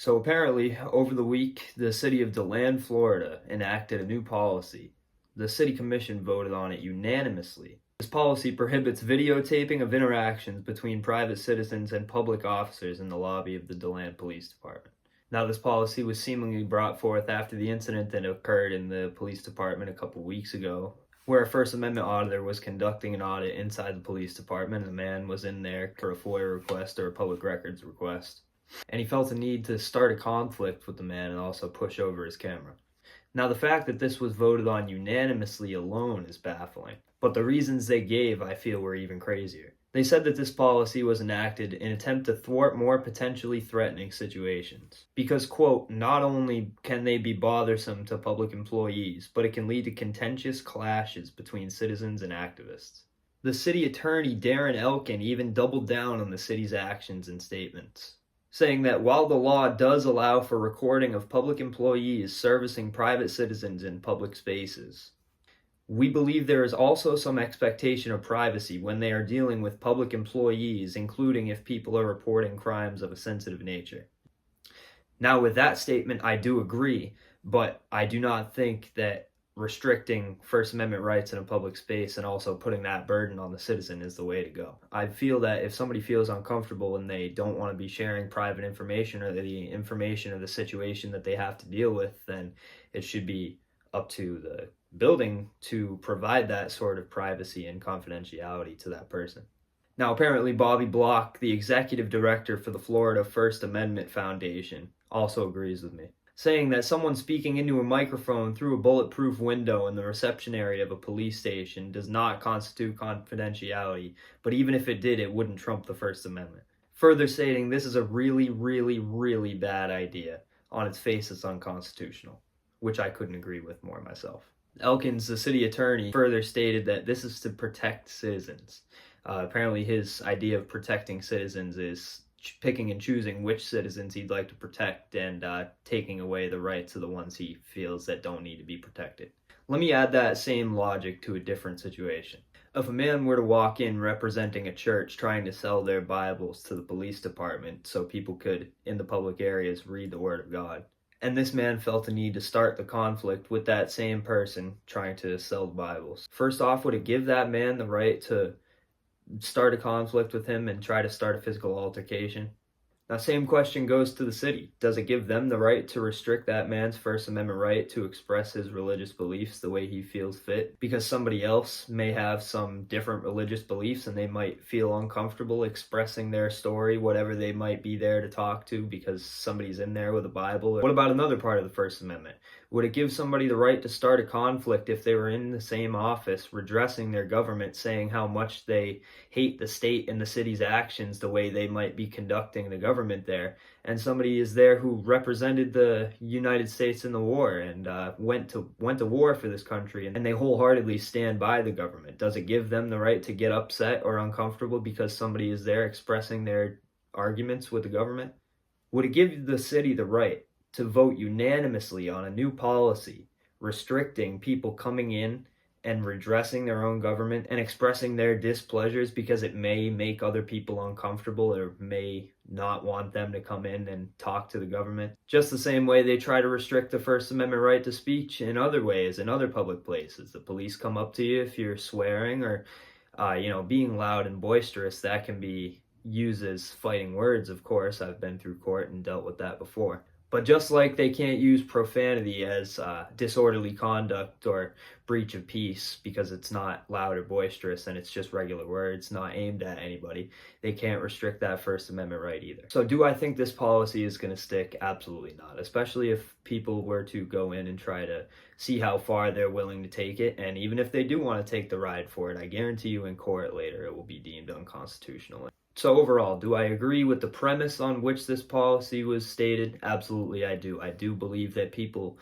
So apparently, over the week, the city of DeLand, Florida, enacted a new policy. The city commission voted on it unanimously. This policy prohibits videotaping of interactions between private citizens and public officers in the lobby of the DeLand Police Department. Now, this policy was seemingly brought forth after the incident that occurred in the police department a couple weeks ago, where a First Amendment auditor was conducting an audit inside the police department, and the man was in there for a FOIA request or a public records request. And he felt a need to start a conflict with the man and also push over his camera. Now, the fact that this was voted on unanimously alone is baffling, but the reasons they gave, I feel, were even crazier. They said that this policy was enacted in an attempt to thwart more potentially threatening situations. Because, quote, not only can they be bothersome to public employees, but it can lead to contentious clashes between citizens and activists. The city attorney, Darren Elkin, even doubled down on the city's actions and statements, saying that while the law does allow for recording of public employees servicing private citizens in public spaces, we believe there is also some expectation of privacy when they are dealing with public employees, including if people are reporting crimes of a sensitive nature. Now, with that statement, I do agree, but I do not think that restricting First Amendment rights in a public space and also putting that burden on the citizen is the way to go. I feel that if somebody feels uncomfortable and they don't want to be sharing private information or the information of the situation that they have to deal with, then it should be up to the building to provide that sort of privacy and confidentiality to that person. Now, apparently, Bobby Block, the executive director for the Florida First Amendment Foundation, also agrees with me, saying that someone speaking into a microphone through a bulletproof window in the reception area of a police station does not constitute confidentiality, but even if it did, it wouldn't trump the First Amendment. Further stating this is a really, really, really bad idea. On its face, it's unconstitutional, which I couldn't agree with more myself. Elkins, the city attorney, further stated that this is to protect citizens. Apparently, his idea of protecting citizens is picking and choosing which citizens he'd like to protect and taking away the rights of the ones he feels that don't need to be protected. Let me add that same logic to a different situation. If a man were to walk in representing a church trying to sell their Bibles to the police department so people could, in the public areas, read the Word of God, and this man felt the need to start the conflict with that same person trying to sell the Bibles, first off, would it give that man the right to start a conflict with him and try to start a physical altercation? Now, same question goes to the city. Does it give them the right to restrict that man's First Amendment right to express his religious beliefs the way he feels fit? Because somebody else may have some different religious beliefs and they might feel uncomfortable expressing their story, whatever they might be there to talk to, because somebody's in there with a Bible. What about another part of the First Amendment? Would it give somebody the right to start a conflict if they were in the same office redressing their government, saying how much they hate the state and the city's actions the way they might be conducting the government there, and somebody is there who represented the United States in the war and went to war for this country, and they wholeheartedly stand by the government? Does it give them the right to get upset or uncomfortable because somebody is there expressing their arguments with the government? Would it give the city the right to vote unanimously on a new policy restricting people coming in and redressing their own government and expressing their displeasures because it may make other people uncomfortable or may not want them to come in and talk to the government? Just the same way they try to restrict the First Amendment right to speech in other ways, in other public places. The police come up to you if you're swearing or, being loud and boisterous. That can be used as fighting words, of course. I've been through court and dealt with that before. But just like they can't use profanity as disorderly conduct or breach of peace because it's not loud or boisterous and it's just regular words not aimed at anybody, they can't restrict that First Amendment right either. So do I think this policy is going to stick? Absolutely not, especially if people were to go in and try to see how far they're willing to take it. And even if they do want to take the ride for it, I guarantee you in court later it will be deemed unconstitutional. So overall, do I agree with the premise on which this policy was stated? Absolutely, I do. I do believe that people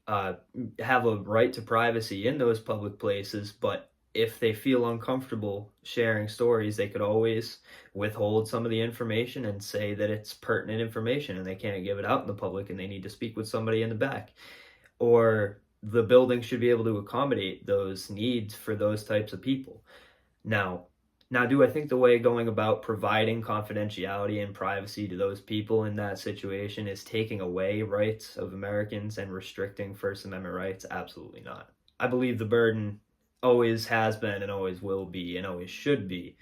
have a right to privacy in those public places, but if they feel uncomfortable sharing stories, they could always withhold some of the information and say that it's pertinent information and they can't give it out in the public and they need to speak with somebody in the back. Or the building should be able to accommodate those needs for those types of people. Now, Now, do I think the way going about providing confidentiality and privacy to those people in that situation is taking away rights of Americans and restricting First Amendment rights? Absolutely not. I believe the burden always has been and always will be and always should be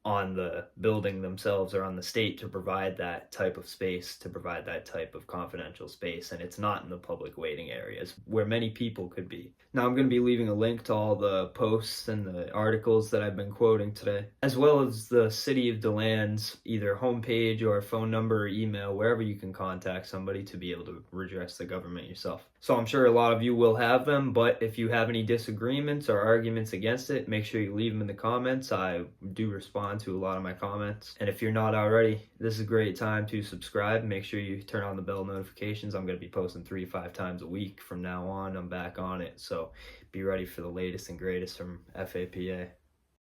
on the building themselves or on the state to provide that type of space, to provide that type of confidential space, and it's not in the public waiting areas where many people could be. Now, I'm going to be leaving a link to all the posts and the articles that I've been quoting today, as well as the City of DeLand's either homepage or phone number or email, wherever you can contact somebody to be able to redress the government yourself. So I'm sure a lot of you will have them, but if you have any disagreements or arguments against it, make sure you leave them in the comments. I do respond to a lot of my comments. And if you're not already, this is a great time to subscribe. Make sure you turn on the bell notifications. I'm going to be posting 3 to 5 times a week from now on. I'm back on it. So be ready for the latest and greatest from FAPA.